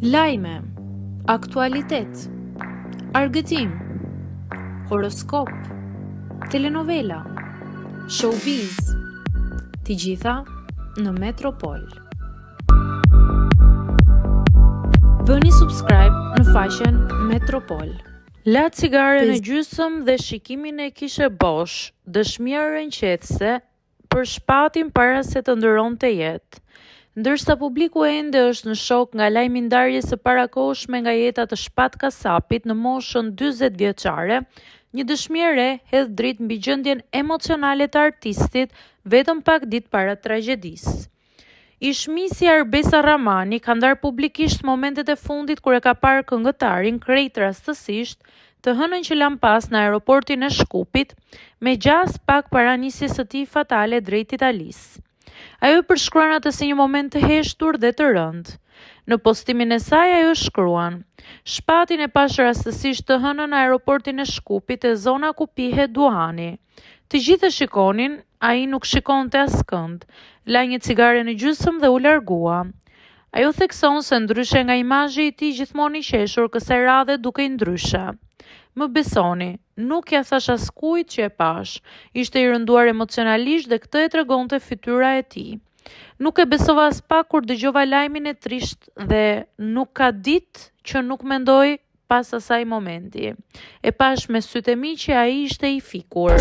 Lajme, aktualitet, argëtim, horoskop, telenovela, showbiz, të gjitha në Metropol. Bëni subscribe në faqen Metropol. La cigare në gjysmë dhe shikimin e kishe Bosh, dëshmia rënqetëse për Shpatin para se të ndëronte jetë. Ndërsa publiku ende është në shok nga lajmi ndarjes së parakohshme nga jeta të Shpat Kasapit në moshën 40 vjeçare, një dëshmi e re hedh dritë mbi gjendjen emocionale të artistit vetëm pak ditë para tragjedisë. Ishmisi Arbesa Ramani ka ndarë publikisht momentet e fundit kur e ka parë këngëtarin krejt rastësisht të hënën që lan pas në aeroportin e Shkupit, me gjas pak para nisjes së tij fatale drejt Italisë. Ajo i përshkruan atë si një moment të heshtur dhe të rëndë. Në postimin e saj ajo shkruan: Shpatin e pash rastësisht të hënën në aeroportin e Shkupit e zona ku pihet duhani. Të gjithë e shikonin, ai nuk shikonte askënd. La një cigare në gjysmë dhe u largua. Ajo thekson se ndryshe nga imazhi i tij gjithmonë i qeshur, kësaj radhe dukej ndryshe. Më besoni, nuk ja thash askujt që e pash. Ishte i rënduar emocionalisht dhe këtë e tregonte fytyra e tij. Nuk e besova as pak kur dëgjova lajmin e trisht dhe nuk ka ditë që nuk mendoj pas asaj momenti. E pash me sytë e mi që ai ishte i fikur.